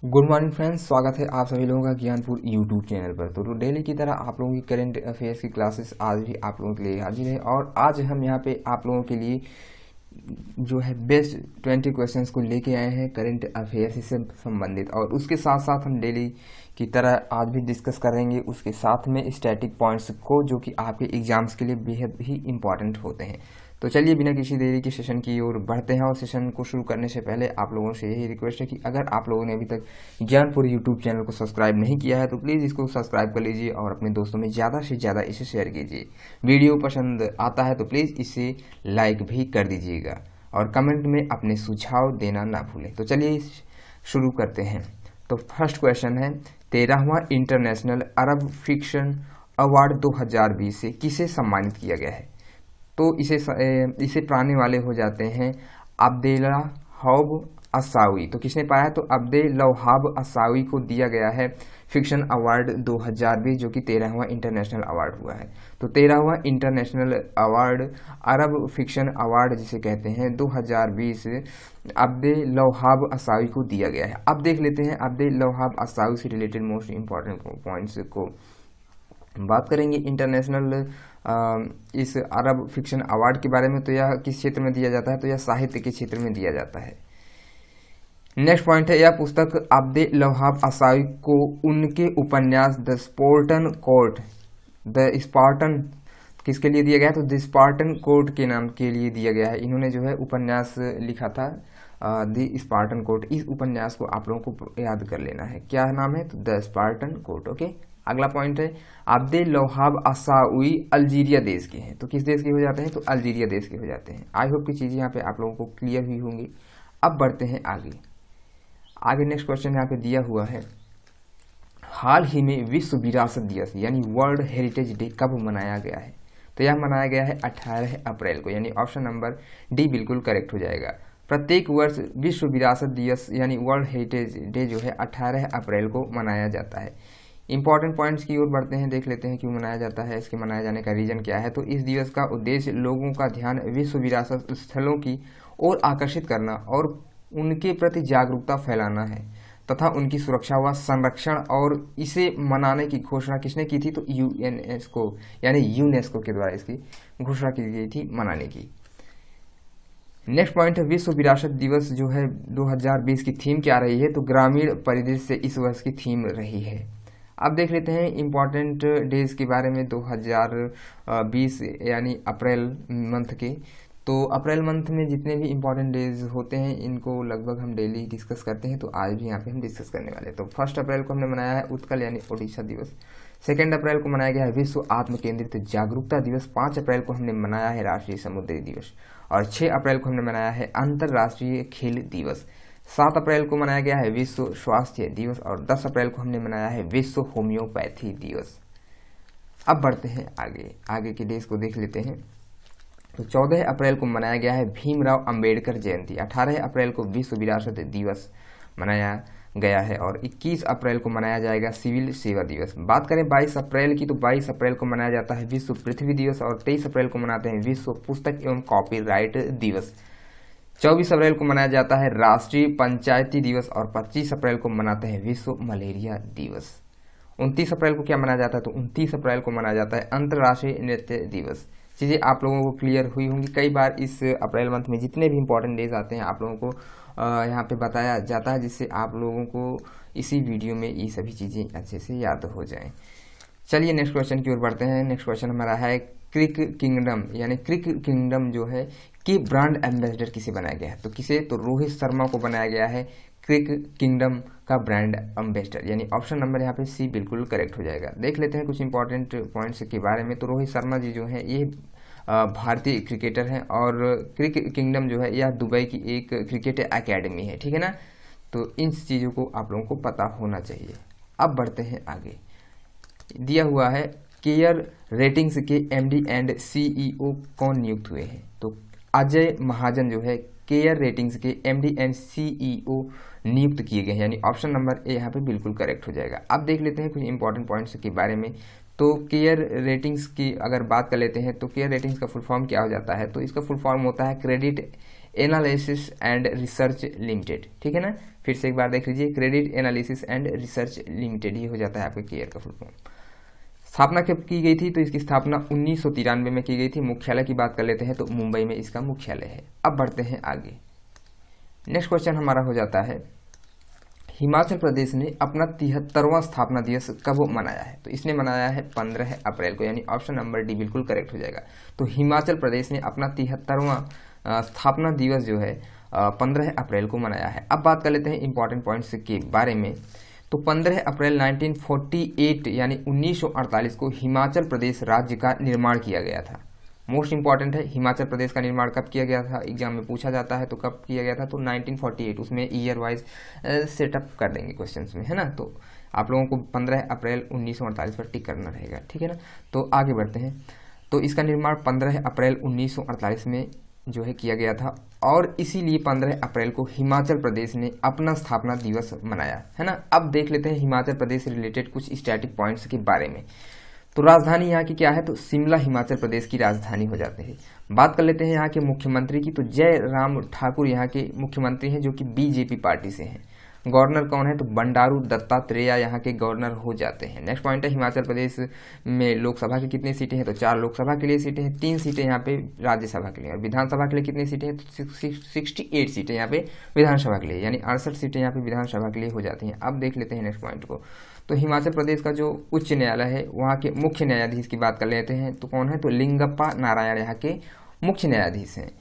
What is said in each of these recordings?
Good morning friends, स्वागत है आप सभी लोगों का ज्ञानपुर यूट्यूब चैनल पर। तो डेली की तरह आप लोगों की करंट अफेयर्स की क्लासेस आज भी आप लोगों के लिए हाजिर है और आज हम यहाँ पे आप लोगों के लिए जो है बेस्ट 20 क्वेश्चंस को लेके आए हैं करंट अफेयर्स से संबंधित। और उसके साथ साथ हम डेली की तरह आज भी डिस्कस करेंगे उसके साथ में स्टैटिक पॉइंट्स को, जो कि आपके एग्जाम्स के लिए बेहद ही इंपॉर्टेंट होते हैं। तो चलिए बिना किसी देरी के सेशन की ओर बढ़ते हैं। और सेशन को शुरू करने से पहले आप लोगों से यही रिक्वेस्ट है कि अगर आप लोगों ने अभी तक ज्ञानपुर यूट्यूब चैनल को सब्सक्राइब नहीं किया है तो प्लीज़ इसको सब्सक्राइब कर लीजिए और अपने दोस्तों में ज़्यादा से ज़्यादा इसे शेयर कीजिए। वीडियो पसंद आता है तो प्लीज़ इसे लाइक भी कर दीजिएगा और कमेंट में अपने सुझाव देना ना भूलें। तो चलिए शुरू करते हैं। तो फर्स्ट क्वेश्चन है, 13वां इंटरनेशनल अरब फिक्शन अवार्ड 2020 से किसे सम्मानित किया गया है? तो इसे पाने वाले हो जाते हैं अब्देलवहाब असावी। तो किसने पाया? तो अब्देलवहाब असावी को दिया गया है फिक्शन अवार्ड 2020, जो कि 13वां इंटरनेशनल अवार्ड हुआ है। तो 13वां इंटरनेशनल अवार्ड अरब फिक्शन अवार्ड जिसे कहते हैं 2020 अब्देलवहाब असावी को दिया गया है। अब देख लेते हैं अब्देलवहाब असावी से रिलेटेड मोस्ट इंपॉर्टेंट पॉइंट्स को। बात करेंगे इंटरनेशनल इस अरब फिक्शन अवार्ड के बारे में। तो यह किस क्षेत्र में दिया जाता है? तो यह साहित्य के क्षेत्र में दिया जाता है। नेक्स्ट पॉइंट है, यह पुस्तक अब्देलवहाब असावी को उनके उपन्यास द स्पार्टन किसके लिए दिया गया? तो द स्पार्टन कोड के नाम के लिए दिया गया है। इन्होंने जो है उपन्यास लिखा था द स्पार्टन कोड। इस उपन्यास को आप लोगों को याद कर लेना है, क्या नाम है? तो द स्पार्टन कोड। ओके, अगला पॉइंट है, अब्देलवहाब असावी अल्जीरिया देश के हैं। तो किस देश के हो जाते हैं? तो अल्जीरिया देश के हो जाते हैं। आई होप की चीजें यहाँ पे आप लोगों को क्लियर हुई होंगी। अब बढ़ते हैं आगे नेक्स्ट क्वेश्चन यहाँ पे दिया हुआ है, हाल ही में विश्व विरासत दिवस यानी वर्ल्ड हेरिटेज डे कब मनाया गया है? तो यह मनाया गया है 18 अप्रैल को, यानी ऑप्शन नंबर डी बिल्कुल करेक्ट हो जाएगा। प्रत्येक वर्ष विश्व विरासत दिवस यानी वर्ल्ड हेरिटेज डे जो है 18 अप्रैल को मनाया जाता है। इंपॉर्टेंट पॉइंट्स की ओर बढ़ते हैं, देख लेते हैं क्यों मनाया जाता है, इसके मनाए जाने का रीजन क्या है। तो इस दिवस का उद्देश्य लोगों का ध्यान विश्व विरासत स्थलों की ओर आकर्षित करना और उनके प्रति जागरूकता फैलाना है तथा उनकी सुरक्षा व संरक्षण। और इसे मनाने की घोषणा किसने की थी? तो यूनेस्को यानी यूनेस्को के द्वारा इसकी घोषणा की गई थी मनाने की। नेक्स्ट पॉइंट है, विश्व विरासत दिवस जो है 2020 की थीम क्या रही है? तो ग्रामीण परिदृश्य से इस वर्ष की थीम रही है। अब देख लेते हैं इम्पॉर्टेंट डेज के बारे में 2020 यानी अप्रैल मंथ के। तो अप्रैल मंथ में जितने भी इम्पॉर्टेंट डेज होते हैं इनको लगभग हम डेली डिस्कस करते हैं, तो आज भी यहाँ पे हम डिस्कस करने वाले हैं। तो 1 अप्रैल को हमने मनाया है उत्कल यानी ओडिशा दिवस। 2 अप्रैल को मनाया गया है विश्व आत्म केंद्रित जागरूकता दिवस। 5 अप्रैल को हमने मनाया है राष्ट्रीय समुद्री दिवस और 6 अप्रैल को हमने मनाया है अंतर्राष्ट्रीय खेल दिवस। 7 अप्रैल को मनाया गया है विश्व स्वास्थ्य दिवस और 10 अप्रैल को हमने मनाया है विश्व होम्योपैथी दिवस। अब बढ़ते हैं आगे के डेज को देख लेते हैं। तो 14 अप्रैल को मनाया गया है भीमराव अंबेडकर जयंती। 18 अप्रैल को विश्व विरासत दिवस मनाया गया है और 21 अप्रैल को मनाया जाएगा सिविल सेवा दिवस। बात करें 22 अप्रैल की, तो 22 अप्रैल को मनाया जाता है विश्व पृथ्वी दिवस और 23 अप्रैल को मनाते हैं विश्व पुस्तक एवं कॉपीराइट दिवस। 24 अप्रैल को मनाया जाता है राष्ट्रीय पंचायती दिवस और 25 अप्रैल को मनाते हैं विश्व मलेरिया दिवस। 29 अप्रैल को क्या मनाया जाता है? तो 29 अप्रैल को मनाया जाता है अंतर्राष्ट्रीय नृत्य दिवस। चीज़ें आप लोगों को क्लियर हुई होंगी। कई बार इस अप्रैल मंथ में जितने भी इंपॉर्टेंट डेज आते हैं आप लोगों को यहाँ पे बताया जाता है, जिससे आप लोगों को इसी वीडियो में ये सभी चीज़ें अच्छे से याद हो जाएं। चलिए नेक्स्ट क्वेश्चन की ओर बढ़ते हैं। नेक्स्ट क्वेश्चन हमारा है क्रिक किंगडम यानी क्रिक किंगडम जो है कि ब्रांड एम्बेसडर किसे बनाया गया है? तो किसे? तो रोहित शर्मा को बनाया गया है क्रिक किंगडम का ब्रांड एम्बेसडर, यानी ऑप्शन नंबर यहाँ पे सी बिल्कुल करेक्ट हो जाएगा। देख लेते हैं कुछ इंपॉर्टेंट पॉइंट्स के बारे में। तो रोहित शर्मा जी जो है ये भारतीय क्रिकेटर हैं और क्रिक किंगडम जो है यह दुबई की एक क्रिकेट एकेडमी है, ठीक है ना। तो इन चीज़ों को आप लोगों को पता होना चाहिए। अब बढ़ते हैं आगे। दिया हुआ है केयर रेटिंग्स के एमडी एंड सीईओ कौन नियुक्त हुए हैं? तो अजय महाजन जो है केयर रेटिंग्स के एमडी एंड सीईओ नियुक्त किए गए हैं, यानी ऑप्शन नंबर ए यहाँ पे बिल्कुल करेक्ट हो जाएगा। अब देख लेते हैं कुछ इंपॉर्टेंट पॉइंट्स के बारे में। तो केयर रेटिंग्स की अगर बात कर लेते हैं तो केयर रेटिंग्स का फुल फॉर्म क्या हो जाता है? तो इसका फुल फॉर्म होता है credit analysis and research limited, ठीक है ना। फिर से एक बार देख लीजिए, credit analysis and research limited, ये हो जाता है आपके केयर का फुल फॉर्म। स्थापना कब की गई थी? तो इसकी स्थापना 1993 में की गई थी। मुख्यालय की बात कर लेते हैं तो मुंबई में इसका मुख्यालय है। अब बढ़ते हैं आगे। नेक्स्ट क्वेश्चन हमारा हो जाता है, हिमाचल प्रदेश ने अपना 73वां स्थापना दिवस कब मनाया है? तो इसने मनाया है 15 अप्रैल को, यानी ऑप्शन नंबर डी बिल्कुल करेक्ट हो जाएगा। तो हिमाचल प्रदेश ने अपना 73वां स्थापना दिवस जो है 15 अप्रैल को मनाया है। अब बात कर लेते हैं इंपॉर्टेंट पॉइंट्स के बारे में। तो 15 अप्रैल 1948 यानी 1948 को हिमाचल प्रदेश राज्य का निर्माण किया गया था। मोस्ट इंपॉर्टेंट है, हिमाचल प्रदेश का निर्माण कब किया गया था? एग्जाम में पूछा जाता है तो कब किया गया था? तो 1948, उसमें ईयर वाइज सेटअप कर देंगे क्वेश्चंस में, है ना। तो आप लोगों को 15 अप्रैल 1948 पर टिक करना रहेगा, ठीक है ना। तो आगे बढ़ते हैं। तो इसका निर्माण 15 अप्रैल 1948 में जो है किया गया था, और इसीलिए 15 अप्रैल को हिमाचल प्रदेश ने अपना स्थापना दिवस मनाया, है ना। अब देख लेते हैं हिमाचल प्रदेश से रिलेटेड कुछ स्टैटिक पॉइंट्स के बारे में। तो राजधानी यहाँ की क्या है? तो शिमला हिमाचल प्रदेश की राजधानी हो जाते हैं। बात कर लेते हैं यहाँ के मुख्यमंत्री की। तो जयराम ठाकुर यहाँ के मुख्यमंत्री हैं, जो कि बीजेपी पार्टी से हैं। गवर्नर कौन है? तो बंडारू दत्तात्रेय यहाँ के गवर्नर हो जाते हैं। नेक्स्ट पॉइंट है, हिमाचल प्रदेश में लोकसभा की कितनी सीटें हैं? तो 4 लोकसभा के लिए सीटें हैं, 3 सीटें यहाँ पे राज्यसभा के लिए, और विधानसभा के लिए कितनी सीटें हैं? तो 68 सीटें यहाँ पे विधानसभा के लिए, यानी 68 सीटें यहाँ पे विधानसभा के लिए हो जाती हैं। अब देख लेते हैं नेक्स्ट पॉइंट को। तो हिमाचल प्रदेश का जो उच्च न्यायालय है, वहाँ के मुख्य न्यायाधीश की बात कर लेते हैं। तो कौन है? तो लिंगप्पा नारायण यहाँ के मुख्य न्यायाधीश हैं।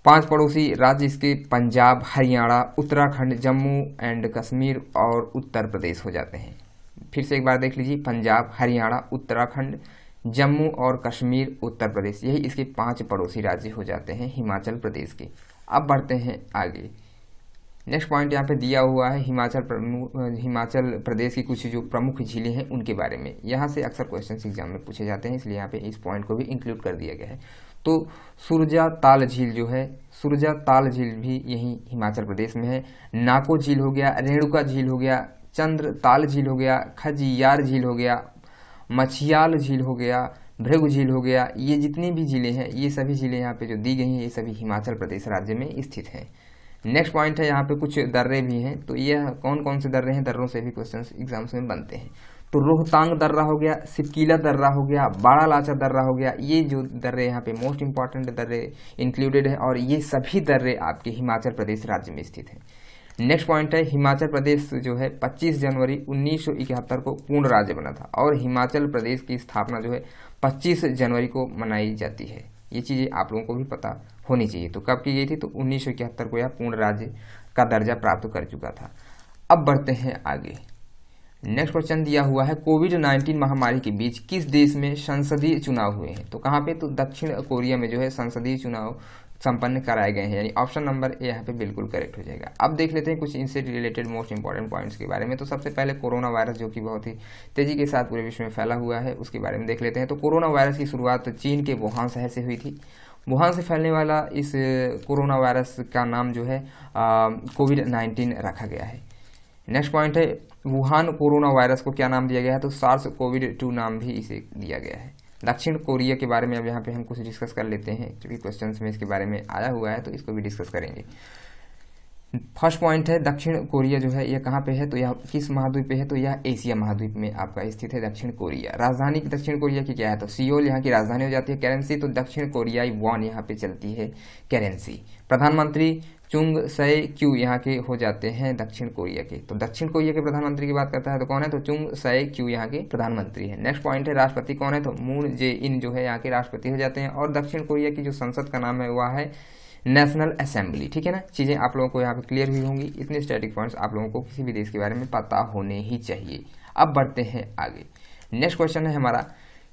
5 पड़ोसी राज्य इसके पंजाब, हरियाणा, उत्तराखंड, जम्मू एंड कश्मीर और उत्तर प्रदेश हो जाते हैं। फिर से एक बार देख लीजिए, पंजाब, हरियाणा, उत्तराखंड, जम्मू और कश्मीर, उत्तर प्रदेश, यही इसके 5 पड़ोसी राज्य हो जाते हैं हिमाचल प्रदेश के। अब बढ़ते हैं आगे। नेक्स्ट पॉइंट यहाँ पे दिया हुआ है हिमाचल प्रदेश की कुछ जो प्रमुख झीलें हैं उनके बारे में। यहाँ से अक्सर क्वेश्चन एग्जाम में पूछे जाते हैं, इसलिए यहाँ पे इस पॉइंट को भी इंक्लूड कर दिया गया है। तो सुरजा ताल झील जो है, सुरजा ताल झील भी यही हिमाचल प्रदेश में है। नाको झील हो गया, रेणुका झील हो गया, चंद्र ताल झील हो गया, खजियार झील हो गया, मछियाल झील हो गया, भृगु झील हो गया। ये जितनी भी झीलें हैं, ये सभी झीलें यहाँ पे जो दी गई हैं, ये सभी हिमाचल प्रदेश राज्य में स्थित हैं। नेक्स्ट पॉइंट है, यहाँ पे कुछ दर्रे भी हैं। तो यह कौन कौन से दर्रे हैं? दर्रों से भी क्वेश्चन एग्जाम्स में बनते हैं। तो रोहतांग दर्रा हो गया, सिपकीला दर्रा हो गया, बाड़ा लाचा दर्रा हो गया। ये जो दर्रे यहाँ पे मोस्ट इंपॉर्टेंट दर्रे इंक्लूडेड है, और ये सभी दर्रे आपके हिमाचल प्रदेश राज्य में स्थित हैं। नेक्स्ट पॉइंट है, हिमाचल प्रदेश जो है 25 जनवरी 1971 को पूर्ण राज्य बना था, और हिमाचल प्रदेश की स्थापना जो है 25 जनवरी को मनाई जाती है। ये चीज़ें आप लोगों को भी पता होनी चाहिए। तो कब की गई थी? तो 1971 को यह पूर्ण राज्य का दर्जा प्राप्त कर चुका था। अब बढ़ते हैं आगे। नेक्स्ट क्वेश्चन दिया हुआ है, कोविड-19 महामारी के बीच किस देश में संसदीय चुनाव हुए हैं? तो कहाँ पे? तो दक्षिण कोरिया में जो है संसदीय चुनाव संपन्न कराए गए हैं, यानी ऑप्शन नंबर ए यहाँ पे बिल्कुल करेक्ट हो जाएगा। अब देख लेते हैं कुछ इनसे रिलेटेड मोस्ट इंपॉर्टेंट पॉइंट्स के बारे में। तो सबसे पहले कोरोना वायरस, जो कि बहुत ही तेजी के साथ पूरे विश्व में फैला हुआ है, उसके बारे में देख लेते हैं। तो कोरोना वायरस की शुरुआत चीन के वुहान शहर से हुई थी। वुहान से फैलने वाला इस कोरोना वायरस का नाम जो है कोविड-19 रखा गया है। नेक्स्ट पॉइंट है, वुहान कोरोना वायरस को क्या नाम दिया गया है? तो सार्स कोविड-2 नाम भी इसे दिया गया है। दक्षिण कोरिया के बारे में अब यहाँ पे हम कुछ डिस्कस कर लेते हैं, क्योंकि क्वेश्चंस में इसके बारे में आया हुआ है, तो इसको भी डिस्कस करेंगे। फर्स्ट पॉइंट है, दक्षिण कोरिया जो है यह कहाँ पे है? तो यह किस महाद्वीप पे है? तो यह एशिया महाद्वीप में आपका स्थित है दक्षिण कोरिया। राजधानी दक्षिण कोरिया की क्या है? तो सियोल यहाँ की राजधानी हो जाती है। करेंसी तो दक्षिण कोरियाई वॉन यहाँ पे चलती है करेंसी। प्रधानमंत्री चुंग सै क्यू यहाँ के हो जाते हैं दक्षिण कोरिया के। तो दक्षिण कोरिया के प्रधानमंत्री की बात करता है तो कौन है? तो चुंग सै क्यू यहाँ के प्रधानमंत्री है। नेक्स्ट पॉइंट है, राष्ट्रपति कौन है? तो मून जे इन जो है यहाँ के राष्ट्रपति हो जाते हैं। और दक्षिण कोरिया की जो संसद का नाम है वह है नेशनल असेंबली। ठीक है ना, चीजें आप लोगों को यहाँ पे क्लियर हुई होंगी। इतने स्टैटिक पॉइंट्स आप लोगों को किसी भी देश के बारे में पता होने ही चाहिए। अब बढ़ते हैं आगे। नेक्स्ट क्वेश्चन है हमारा,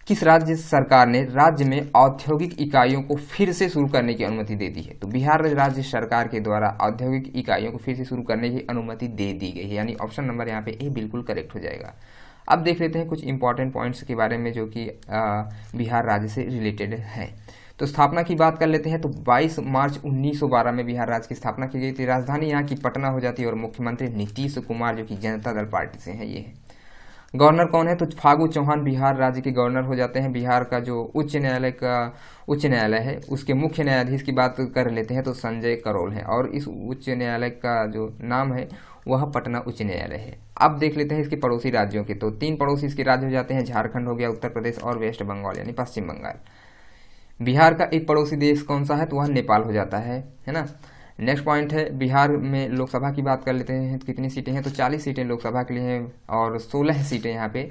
किस राज्य सरकार ने राज्य में औद्योगिक इकाइयों को फिर से शुरू करने की अनुमति दे दी है? तो बिहार राज्य सरकार के द्वारा औद्योगिक इकाइयों को फिर से शुरू करने की अनुमति दे दी गई है, यानी ऑप्शन नंबर यहाँ पे ए बिल्कुल करेक्ट हो जाएगा। अब देख लेते हैं कुछ इंपॉर्टेंट पॉइंट्स के बारे में जो कि बिहार राज्य से रिलेटेड है। तो स्थापना की बात कर लेते हैं। तो 22 मार्च 1912 में बिहार राज्य की स्थापना की गई थी। राजधानी यहाँ की पटना हो जाती है और मुख्यमंत्री नीतीश कुमार जो कि जनता दल पार्टी से हैं ये है। गवर्नर कौन है? तो फागू चौहान बिहार राज्य के गवर्नर हो जाते हैं। बिहार का जो उच्च न्यायालय है उसके मुख्य न्यायाधीश की बात कर लेते हैं तो संजय करोल है, और इस उच्च न्यायालय का जो नाम है वह पटना उच्च न्यायालय है। अब देख लेते हैं इसके पड़ोसी राज्यों के, तो 3 पड़ोसी इसके राज्य हो जाते हैं, झारखंड हो गया, उत्तर प्रदेश और वेस्ट बंगाल यानी पश्चिम बंगाल। बिहार का एक पड़ोसी देश कौन सा है? तो वह नेपाल हो जाता है ना। नेक्स्ट पॉइंट है, बिहार में लोकसभा की बात कर लेते हैं, कितनी सीटें हैं? तो 40 सीटें लोकसभा के लिए हैं और 16 सीटें यहाँ पे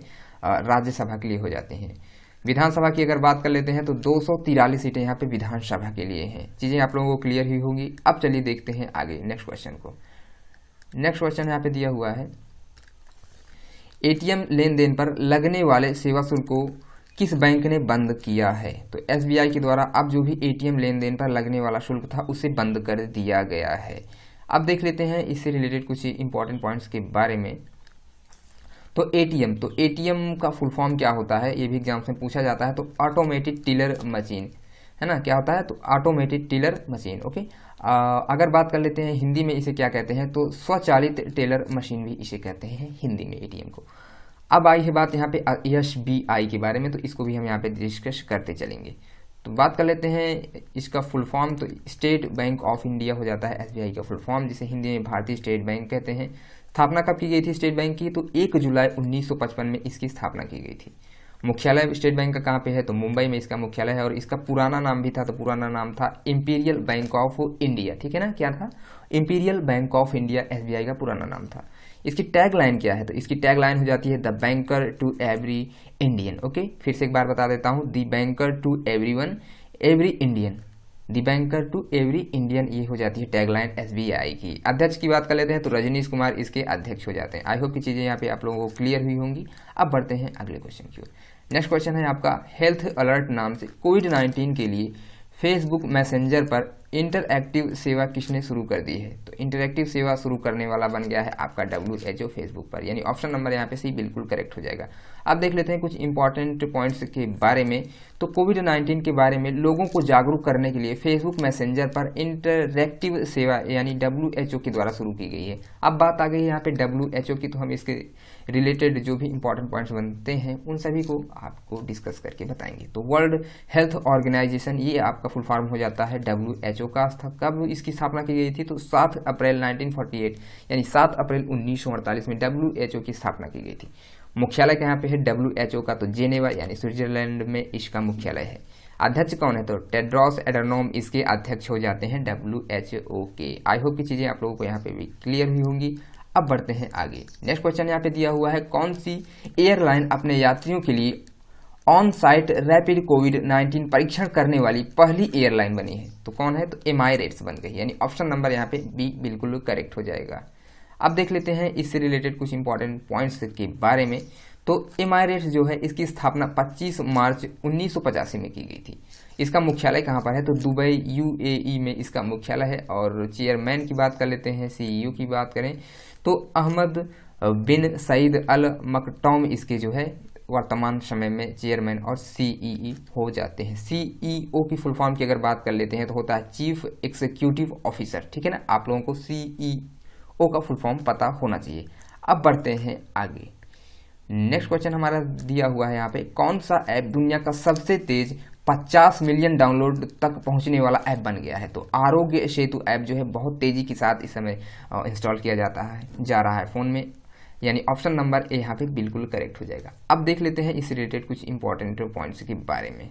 राज्यसभा के लिए हो जाती हैं। विधानसभा की अगर बात कर लेते हैं तो 243 सीटें यहाँ पे विधानसभा के लिए हैं। चीजें आप लोगों को क्लियर ही होंगी। अब चलिए देखते हैं आगे नेक्स्ट क्वेश्चन को। नेक्स्ट क्वेश्चन यहाँ पे दिया हुआ है, एटीएम लेन देन पर लगने वाले सेवा शुल्क को किस बैंक ने बंद किया है? तो एसबीआई के द्वारा अब जो भी एटीएम लेन देन पर लगने वाला शुल्क था उसे बंद कर दिया गया है। अब देख लेते हैं इससे रिलेटेड कुछ इंपॉर्टेंट पॉइंट्स के बारे में। तो एटीएम का फुल फॉर्म क्या होता है, ये भी एग्जाम में पूछा जाता है। तो ऑटोमेटेड टीलर मशीन है ना, क्या होता है? तो ऑटोमेटेड टीलर मशीन। ओके, अगर बात कर लेते हैं हिंदी में इसे क्या कहते हैं, तो स्वचालित टेलर मशीन भी इसे कहते हैं हिंदी में एटीएम को। अब आई है बात यहाँ पे एसबीआई के बारे में, तो इसको भी हम यहाँ पे डिस्कस करते चलेंगे। तो बात कर लेते हैं इसका फुल फॉर्म, तो स्टेट बैंक ऑफ इंडिया हो जाता है एसबीआई का फुल फॉर्म, जिसे हिंदी में भारतीय स्टेट बैंक कहते हैं। स्थापना कब की गई थी स्टेट बैंक की? तो 1 जुलाई 1955 में इसकी स्थापना की गई थी। मुख्यालय स्टेट बैंक का कहाँ पे है? तो मुंबई में इसका मुख्यालय है, और इसका पुराना नाम भी था, तो पुराना नाम था इंपीरियल बैंक ऑफ इंडिया। ठीक है ना, क्या था? Imperial bank of India SBI का पुराना नाम था। इसकी टैग लाइन क्या है? तो इसकी टैग लाइन हो जाती है the banker to every Indian. Okay, फिर से एक बार बता देता हूं, the banker to everyone every Indian, the banker to every Indian, ये हो जाती है टैग लाइन एसबीआई की। अध्यक्ष की बात कर लेते हैं तो रजनीश कुमार इसके अध्यक्ष हो जाते हैं। आई होप की चीजें यहाँ पे आप लोगों को क्लियर हुई होंगी। अब बढ़ते हैं अगले क्वेश्चन की ओर। नेक्स्ट क्वेश्चन है आपका, हेल्थ अलर्ट नाम से कोविड-19 के लिए फेसबुक मैसेंजर पर इंटरएक्टिव सेवा किसने शुरू कर दी है? तो इंटरएक्टिव सेवा शुरू करने वाला बन गया है आपका WHO फेसबुक पर, यानी ऑप्शन नंबर यहाँ पे सी बिल्कुल करेक्ट हो जाएगा। अब देख लेते हैं कुछ इंपॉर्टेंट पॉइंट्स के बारे में। तो कोविड-19 के बारे में लोगों को जागरूक करने के लिए फेसबुक मैसेंजर पर इंटरएक्टिव सेवा यानी WHO के द्वारा शुरू की गई है। अब बात आ गई है यहाँ पे WHO की, तो हम इसके रिलेटेड जो भी इंपॉर्टेंट पॉइंट्स बनते हैं उन सभी को आपको डिस्कस करके बताएंगे। तो वर्ल्ड हेल्थ ऑर्गेनाइजेशन, ये आपका फुल फॉर्म हो जाता है WHO का। कब इसकी स्थापना की गई थी? तो 7 अप्रैल 1948 यानी 7 अप्रैल 1948 में WHO की स्थापना की गई थी। मुख्यालय कहाँ पे है WHO का? तो जेनेवा यानी स्विट्जरलैंड में इसका मुख्यालय है। अध्यक्ष कौन है? तो टेड्रोस एडनोम इसके अध्यक्ष हो जाते हैं WHO के। आई होप की चीजें आप लोगों को यहाँ पे भी क्लियर हुई होंगी। अब बढ़ते हैं आगे। नेक्स्ट क्वेश्चन यहाँ पे दिया हुआ है, कौन सी एयरलाइन अपने यात्रियों के लिए ऑन साइट रैपिड कोविड-19 परीक्षण करने वाली पहली एयरलाइन बनी है? तो कौन है? तो एमाइरेट्स बन गई, यानी ऑप्शन नंबर यहाँ पे बी बिल्कुल करेक्ट हो जाएगा। अब देख लेते हैं इससे रिलेटेड कुछ इंपॉर्टेंट पॉइंट्स के बारे में। तो एमाइरेट्स जो है इसकी स्थापना 25 मार्च 1985 में की गई थी। इसका मुख्यालय कहाँ पर है? तो दुबई UAE में इसका मुख्यालय है। और चेयरमैन की बात कर लेते हैं, CEO की बात करें तो अहमद बिन सईद अल मकटॉम इसके जो है वर्तमान समय में चेयरमैन और CEE हो जाते हैं। CEO की फुल फॉर्म की अगर बात कर लेते हैं तो होता है चीफ एग्जीक्यूटिव ऑफिसर। ठीक है ना, आप लोगों को CEO का फुल फॉर्म पता होना चाहिए। अब बढ़ते हैं आगे। नेक्स्ट क्वेश्चन हमारा दिया हुआ है यहाँ पे, कौन सा ऐप दुनिया का सबसे तेज 50 मिलियन डाउनलोड तक पहुंचने वाला ऐप बन गया है? तो आरोग्य सेतु ऐप जो है बहुत तेजी के साथ इस समय इंस्टॉल किया जा रहा है फोन में, यानी ऑप्शन नंबर ए यहाँ पे बिल्कुल करेक्ट हो जाएगा। अब देख लेते हैं इस रिलेटेड कुछ इंपॉर्टेंट पॉइंट्स के बारे में।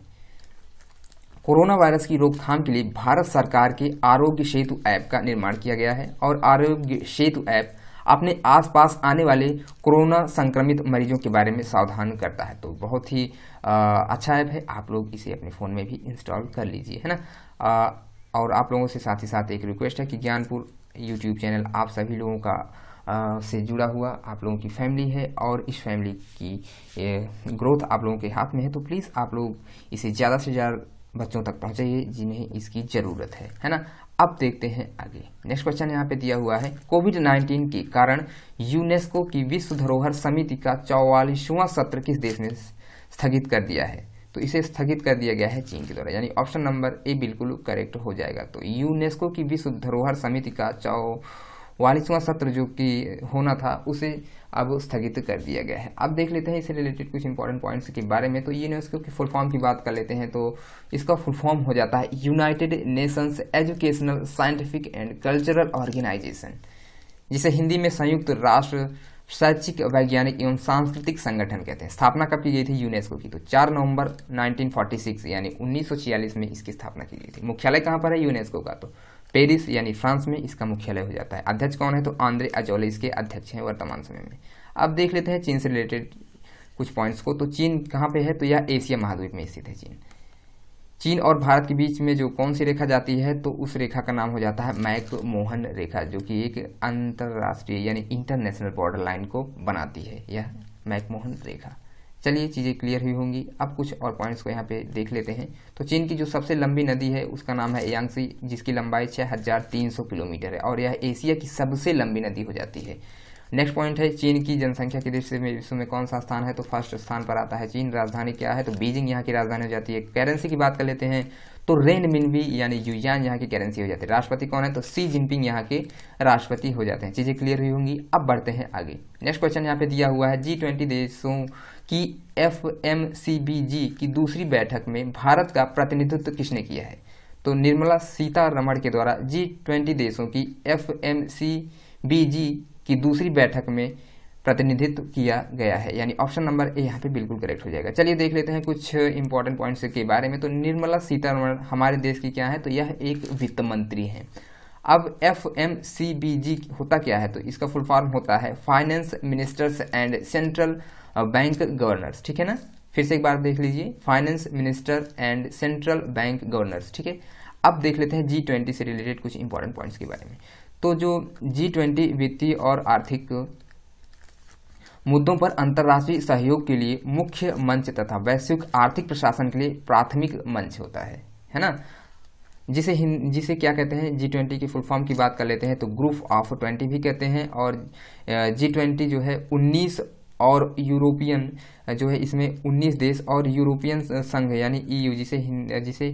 कोरोना वायरस की रोकथाम के लिए भारत सरकार के आरोग्य सेतु ऐप का निर्माण किया गया है, और आरोग्य सेतु ऐप अपने आसपास आने वाले कोरोना संक्रमित मरीजों के बारे में सावधान करता है। तो बहुत ही अच्छा ऐप है, आप लोग इसे अपने फ़ोन में भी इंस्टॉल कर लीजिए, है ना। और आप लोगों से साथ ही साथ एक रिक्वेस्ट है कि ज्ञानपुर यूट्यूब चैनल आप सभी लोगों का से जुड़ा हुआ आप लोगों की फैमिली है, और इस फैमिली की ग्रोथ आप लोगों के हाथ में है। तो प्लीज़ आप लोग इसे ज़्यादा से ज़्यादा बच्चों तक पहुँचाइए जिन्हें इसकी ज़रूरत है ना। अब देखते हैं आगे। नेक्स्ट क्वेश्चन यहाँ पे दिया हुआ है, कोविड-19 के कारण यूनेस्को की विश्व धरोहर समिति का 44वां सत्र किस देश ने स्थगित कर दिया है? तो इसे स्थगित कर दिया गया है चीन के द्वारा, यानी ऑप्शन नंबर ए बिल्कुल करेक्ट हो जाएगा। तो यूनेस्को की विश्व धरोहर समिति का 42वां सत्र जो कि होना था उसे अब स्थगित कर दिया गया है। अब देख लेते हैं इससे रिलेटेड कुछ इंपॉर्टेंट पॉइंट्स के बारे में। तो यूनेस्को की फुल फॉर्म की बात कर लेते हैं। तो इसका फुल फॉर्म हो जाता है United Nations Educational Scientific and Cultural Organization, जिसे हिंदी में संयुक्त राष्ट्र शैक्षिक वैज्ञानिक एवं सांस्कृतिक संगठन कहते हैं। स्थापना कब की गई थी यूनेस्को की? तो 4 नवंबर 1946 यानी 1946 में इसकी स्थापना की गई थी। मुख्यालय कहाँ पर है यूनेस्को का? तो पेरिस यानी फ्रांस में इसका मुख्यालय हो जाता है। अध्यक्ष कौन है? तो आंद्रे अजौले इसके अध्यक्ष हैं वर्तमान समय में। अब देख लेते हैं चीन से रिलेटेड कुछ पॉइंट्स को। तो चीन कहाँ पे है? तो यह एशिया महाद्वीप में स्थित है चीन। चीन और भारत के बीच में जो कौन सी रेखा जाती है? तो उस रेखा का नाम हो जाता है मैक-मोहन रेखा, जो कि एक अंतरराष्ट्रीय यानी इंटरनेशनल बॉर्डर लाइन को बनाती है, यह मैक-मोहन रेखा। चलिए चीज़ें क्लियर हुई होंगी। अब कुछ और पॉइंट्स को यहाँ पे देख लेते हैं। तो चीन की जो सबसे लंबी नदी है उसका नाम है यांगसी, जिसकी लंबाई 6300 किलोमीटर है और यह एशिया की सबसे लंबी नदी हो जाती है। नेक्स्ट पॉइंट है चीन की जनसंख्या की दृष्टि से विश्व में कौन सा स्थान है? तो फर्स्ट स्थान पर आता है चीन। राजधानी क्या है? तो बीजिंग यहाँ की राजधानी हो जाती है। करेंसी की बात कर लेते हैं तो रेनमिनबी यानी युआन यहाँ की करेंसी हो जाती है। राष्ट्रपति कौन है? तो शी जिनपिंग यहाँ के राष्ट्रपति हो जाते हैं। चीजें क्लियर हुई होंगी। अब बढ़ते हैं आगे। नेक्स्ट क्वेश्चन यहाँ पे दिया हुआ है G20 देशों की FMCBG की दूसरी बैठक में भारत का प्रतिनिधित्व किसने किया है? तो निर्मला सीतारमण के द्वारा G20 देशों की FMCBG की दूसरी बैठक में प्रतिनिधित्व किया गया है, यानी ऑप्शन नंबर ए यहाँ पे बिल्कुल करेक्ट हो जाएगा। चलिए देख लेते हैं कुछ इंपॉर्टेंट पॉइंट्स के बारे में। तो निर्मला सीतारमण हमारे देश की क्या है? तो यह एक वित्त मंत्री हैं। अब FMCBG होता क्या है? तो इसका फुल फॉर्म होता है finance ministers and central bank governors, ठीक है ना? फिर से एक बार देख लीजिए, finance minister and central bank governors, ठीक है। अब देख लेते हैं G20 से रिलेटेड कुछ इंपॉर्टेंट पॉइंट्स के बारे में। तो जो G20 वित्तीय और आर्थिक मुद्दों पर अंतर्राष्ट्रीय सहयोग के लिए मुख्य मंच तथा वैश्विक आर्थिक प्रशासन के लिए प्राथमिक मंच होता है ना? जिसे क्या कहते हैं? G20 की फुल फॉर्म की बात कर लेते हैं तो ग्रुप ऑफ 20 भी कहते हैं। और G20 जो है 19 और यूरोपियन जो है इसमें 19 देश और यूरोपियन संघ यानी EU, जिसे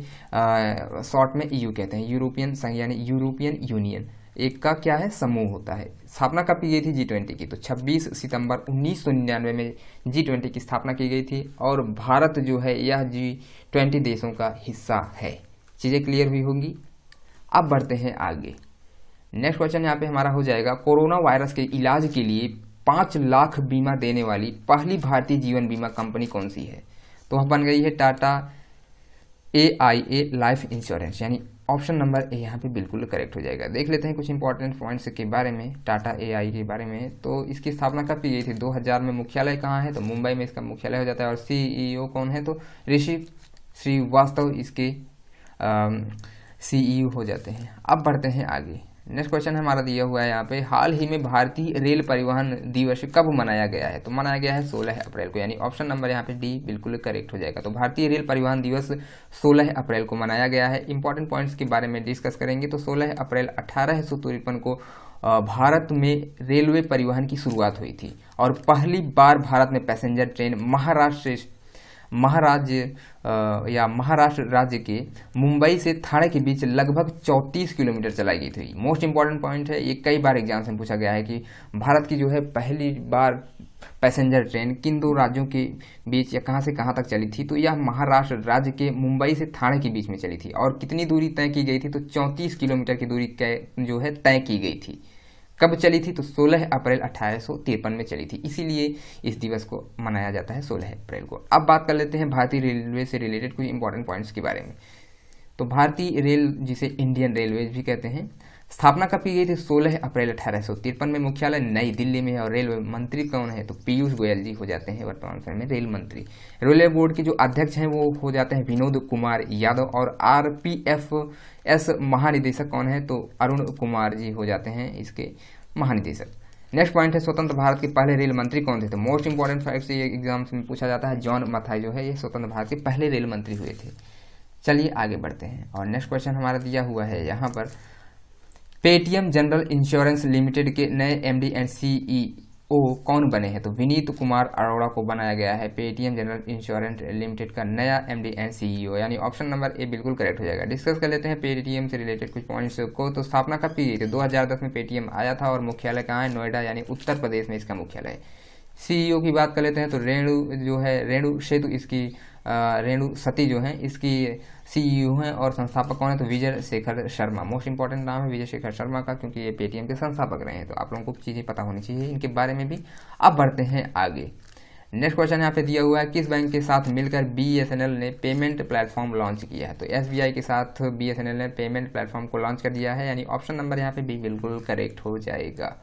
शॉर्ट में EU कहते हैं, यूरोपियन संघ यानी यूरोपियन यूनियन, एक का क्या है? समूह होता है। स्थापना कब की गई थी G20 की? तो 26 सितंबर 1999 में G20 की स्थापना की गई थी और भारत जो है यह G20 देशों का हिस्सा है। चीजें क्लियर हुई होंगी। अब बढ़ते हैं आगे। नेक्स्ट क्वेश्चन यहाँ पे हमारा हो जाएगा, कोरोना वायरस के इलाज के लिए 5 लाख बीमा देने वाली पहली भारतीय जीवन बीमा कंपनी कौन सी है? तो वह बन गई है टाटा AIA लाइफ इंश्योरेंस, यानी ऑप्शन नंबर ए यहाँ पे बिल्कुल करेक्ट हो जाएगा। देख लेते हैं कुछ इंपॉर्टेंट पॉइंट्स के बारे में टाटा AIA के बारे में। तो इसकी स्थापना कब की गई थी? 2000 में। मुख्यालय कहाँ है? तो मुंबई में इसका मुख्यालय हो जाता है। और CEO कौन है? तो ऋषि श्रीवास्तव इसके CEO हो जाते हैं। अब बढ़ते हैं आगे। नेक्स्ट क्वेश्चन हमारा दिया हुआ है यहाँ पे, हाल ही में भारतीय रेल परिवहन दिवस कब मनाया गया है? तो मनाया गया है 16 अप्रैल को, यानी ऑप्शन नंबर यहाँ पे डी बिल्कुल करेक्ट हो जाएगा। तो भारतीय रेल परिवहन दिवस 16 अप्रैल को मनाया गया है। इंपॉर्टेंट पॉइंट्स के बारे में डिस्कस करेंगे। तो 16 अप्रैल 1853 को भारत में रेलवे परिवहन की शुरुआत हुई थी और पहली बार भारत में पैसेंजर ट्रेन महाराष्ट्र राज्य के मुंबई से ठाणे के बीच लगभग 34 किलोमीटर चलाई गई थी। मोस्ट इंपॉर्टेंट पॉइंट है, ये कई बार एग्जाम में पूछा गया है कि भारत की जो है पहली बार पैसेंजर ट्रेन किन दो राज्यों के बीच या कहां से कहां तक चली थी? तो यह महाराष्ट्र राज्य के मुंबई से ठाणे के बीच में चली थी। और कितनी दूरी तय की गई थी? तो 34 किलोमीटर की दूरी जो है तय की गई थी। कब चली थी? तो 16 अप्रैल 1853 में चली थी, इसीलिए इस दिवस को मनाया जाता है 16 अप्रैल को। अब बात कर लेते हैं भारतीय रेलवे से रिलेटेड कुछ इंपॉर्टेंट पॉइंट्स के बारे में। तो भारतीय रेल, जिसे इंडियन रेलवेज भी कहते हैं, स्थापना कब की गई थी? 16 अप्रैल 1853 में। मुख्यालय नई दिल्ली में है। और रेलवे मंत्री कौन है? तो पीयूष गोयल जी हो जाते हैं वर्तमान समय में रेल मंत्री। रेलवे बोर्ड के जो अध्यक्ष हैं वो हो जाते हैं विनोद कुमार यादव। और RPFS महानिदेशक कौन है? तो अरुण कुमार जी हो जाते हैं इसके महानिदेशक। नेक्स्ट पॉइंट है, स्वतंत्र भारत के पहले रेल मंत्री कौन थे? तो मोस्ट इंपॉर्टेंट फैक्ट ये एग्जाम्स में पूछा जाता है। जॉन मथाई जो है ये स्वतंत्र भारत के पहले रेल मंत्री हुए थे। चलिए आगे बढ़ते हैं। और नेक्स्ट क्वेश्चन हमारा दिया हुआ है यहाँ पर, पेटीएम जनरल इंश्योरेंस लिमिटेड के नए MD एंड CEO कौन बने हैं? तो विनीत कुमार अरोड़ा को बनाया गया है पेटीएम जनरल इंश्योरेंस लिमिटेड का नया एमडी एंड सीईओ, यानी ऑप्शन नंबर ए बिल्कुल करेक्ट हो जाएगा। डिस्कस कर लेते हैं पेटीएम से रिलेटेड कुछ पॉइंट्स को। तो स्थापना कब की गई थी? 2010 में पेटीएम आया था और मुख्यालय कहाँ है? नोएडा यानी उत्तर प्रदेश में इसका मुख्यालय है। सीईओ की बात कर लेते हैं तो रेणु सती जो है इसकी सीईओ हैं और संस्थापक कौन है? तो विजय शेखर शर्मा। मोस्ट इंपॉर्टेंट नाम है विजय शेखर शर्मा का, क्योंकि ये पेटीएम के संस्थापक रहे हैं। तो आप लोगों को चीजें पता होनी चाहिए इनके बारे में भी। अब बढ़ते हैं आगे। नेक्स्ट क्वेश्चन यहाँ पे दिया हुआ है, किस बैंक के साथ मिलकर बीएसएनएल ने पेमेंट प्लेटफॉर्म लॉन्च किया है? तो एसबीआई के साथ बीएसएनएल ने पेमेंट प्लेटफॉर्म को लॉन्च कर दिया है, यानी ऑप्शन नंबर यहाँ पे बी बिल्कुल करेक्ट हो जाएगा।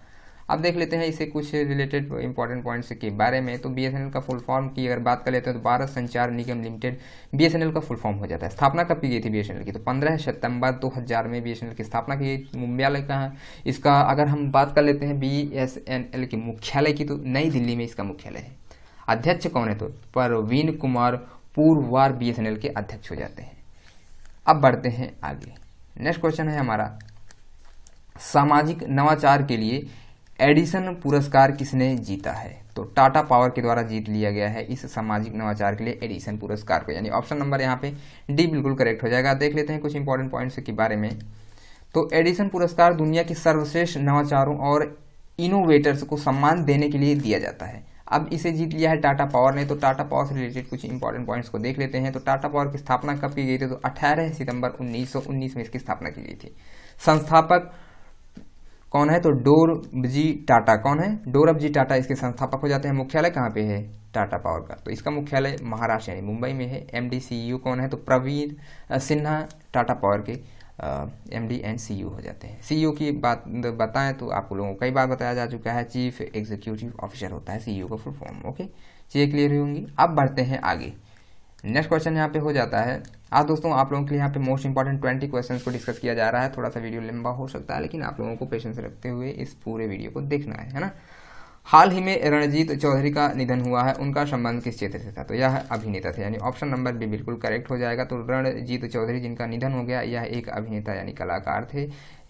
अब देख लेते हैं इसे कुछ रिलेटेड इंपॉर्टेंट पॉइंट्स के बारे में। तो बीएसएनएल का फुल फॉर्म की अगर बात कर लेते हैं तो भारत संचार निगम लिमिटेड बीएसएनएल का फुल फॉर्म हो जाता है। स्थापना कब की गई थी बीएसएनएल की? तो 15 सितंबर 2000 में बीएसएनएल की स्थापना की गई। मुख्यालय कहाँ है इसका? अगर हम बात कर लेते हैं बीएसएनएल के मुख्यालय की, तो नई दिल्ली में इसका मुख्यालय है। अध्यक्ष कौन है? तो परवीन कुमार पूर्ववार बीएसएनएल के अध्यक्ष हो जाते हैं। अब बढ़ते हैं आगे। नेक्स्ट क्वेश्चन है हमारा, सामाजिक नवाचार के लिए एडिसन पुरस्कार किसने जीता है? तो टाटा पावर के द्वारा जीत लिया गया है इस सामाजिक नवाचार के लिए एडिसन पुरस्कार को, यानी ऑप्शन नंबर यहाँ पे डी बिल्कुल करेक्ट हो जाएगा। देख लेते हैं कुछ इंपॉर्टेंट पॉइंट्स के बारे में। तो एडिसन पुरस्कार दुनिया के सर्वश्रेष्ठ नवाचारों और इनोवेटर्स को सम्मान देने के लिए दिया जाता है। अब इसे जीत लिया है टाटा पावर ने। तो टाटा पावर से रिलेटेड कुछ इंपॉर्टेंट पॉइंट्स को देख लेते हैं। तो टाटा पावर की स्थापना कब की गई थी? तो 18 सितंबर 1919 में इसकी स्थापना की गई थी। संस्थापक कौन है? तो डोरबजी टाटा। कौन है? डोरबजी टाटा इसके संस्थापक हो जाते हैं। मुख्यालय कहाँ पे है टाटा पावर का? तो इसका मुख्यालय महाराष्ट्र यानी मुंबई में है। एमडी सीईओ कौन है? तो प्रवीण सिन्हा टाटा पावर के एमडी एंड सीईओ हो जाते हैं। सीईओ की बात बताएं तो आप लोगों को कई बार बताया जा चुका है, चीफ एग्जीक्यूटिव ऑफिसर होता है सीईओ का फुल फॉर्म। ओके, चीजें क्लियर हुई होंगी। अब बढ़ते हैं आगे। नेक्स्ट क्वेश्चन यहाँ पे हो जाता है। आज दोस्तों आप लोगों के लिए यहाँ पे मोस्ट इंपॉर्टेंट 20 क्वेश्चंस को डिस्कस किया जा रहा है। थोड़ा सा वीडियो लंबा हो सकता है, लेकिन आप लोगों को पेशेंस रखते हुए इस पूरे वीडियो को देखना है ना। हाल ही में रणजीत चौधरी का निधन हुआ है, उनका संबंध किस क्षेत्र से था? तो यह अभिनेता थे, यानी ऑप्शन नंबर बी बिल्कुल करेक्ट हो जाएगा। तो रणजीत चौधरी जिनका निधन हो गया, यह एक अभिनेता यानी कलाकार थे।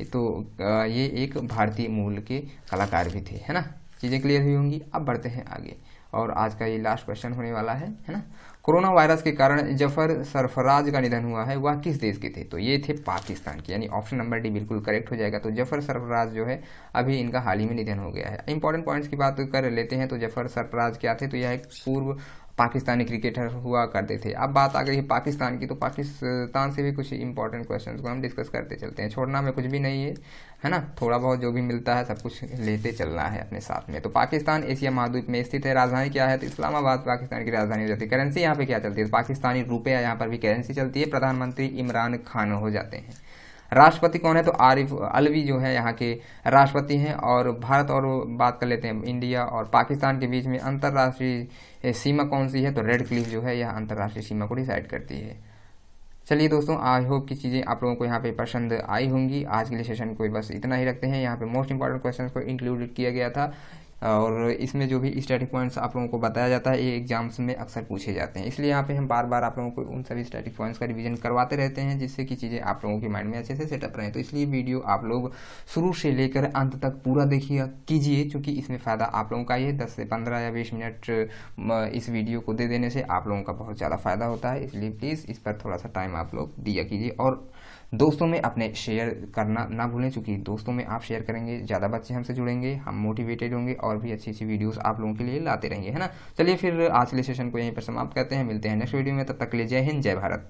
तो ये एक भारतीय मूल के कलाकार भी थे, है ना। चीजें क्लियर हुई होंगी। अब बढ़ते हैं आगे और आज का ये लास्ट क्वेश्चन होने वाला है ना। कोरोना वायरस के कारण जफर सरफराज का निधन हुआ है, वह किस देश के थे? तो ये थे पाकिस्तान के, यानी ऑप्शन नंबर डी बिल्कुल करेक्ट हो जाएगा। तो जफर सरफराज जो है अभी इनका हाल ही में निधन हो गया है। इंपॉर्टेंट पॉइंट्स की बात कर लेते हैं। तो जफर सरफराज क्या थे? तो यह एक पूर्व पाकिस्तानी क्रिकेटर हुआ करते थे। अब बात आ गई है पाकिस्तान की, तो पाकिस्तान से भी कुछ इंपॉर्टेंट क्वेश्चंस को हम डिस्कस करते चलते हैं। छोड़ना में कुछ भी नहीं है ना। थोड़ा बहुत जो भी मिलता है सब कुछ लेते चलना है अपने साथ में। तो पाकिस्तान एशिया महाद्वीप में स्थित है। राजधानी क्या है? तो इस्लामाबाद पाकिस्तान की राजधानी हो जाती है। करेंसी यहाँ पे क्या चलती है? तो पाकिस्तानी रुपया यहाँ पर भी करेंसी चलती है। प्रधानमंत्री इमरान खान हो जाते हैं। राष्ट्रपति कौन है? तो आरिफ अलवी जो है यहाँ के राष्ट्रपति हैं। और भारत और बात कर लेते हैं इंडिया और पाकिस्तान के बीच में अंतर्राष्ट्रीय सीमा कौन सी है? तो रेड क्लिफ जो है यह अंतर्राष्ट्रीय सीमा को डिसाइड करती है। चलिए दोस्तों, आई होप की चीजें आप लोगों को यहाँ पे पसंद आई होंगी। आज के लिए सेशन को बस इतना ही रखते हैं। यहाँ पे मोस्ट इंपॉर्टेंट क्वेश्चंस को इंक्लूडेड किया गया था और इसमें जो भी स्टैटिक पॉइंट्स आप लोगों को बताया जाता है ये एग्जाम्स में अक्सर पूछे जाते हैं। इसलिए यहाँ पे हम बार बार आप लोगों को उन सभी स्टैटिक पॉइंट्स का रिवीजन करवाते रहते हैं, जिससे कि चीज़ें आप लोगों के माइंड में अच्छे से सेटअप रहें। तो इसलिए वीडियो आप लोग शुरू से लेकर अंत तक पूरा देखिए कीजिए, क्योंकि इसमें फ़ायदा आप लोगों का ही है। 10 से 15 या 20 मिनट इस वीडियो को दे देने से आप लोगों का बहुत ज़्यादा फायदा होता है। इसलिए प्लीज़ इस पर थोड़ा सा टाइम आप लोग दिया कीजिए और दोस्तों में अपने शेयर करना ना भूलें, क्योंकि दोस्तों में आप शेयर करेंगे ज़्यादा बच्चे हमसे जुड़ेंगे, हम मोटिवेटेड होंगे और भी अच्छी अच्छी वीडियोस आप लोगों के लिए लाते रहेंगे, है ना। चलिए फिर आज के लिए सेशन को यहीं पर समाप्त करते हैं। मिलते हैं नेक्स्ट वीडियो में, तब तक के लिए जय हिंद, जय भारत।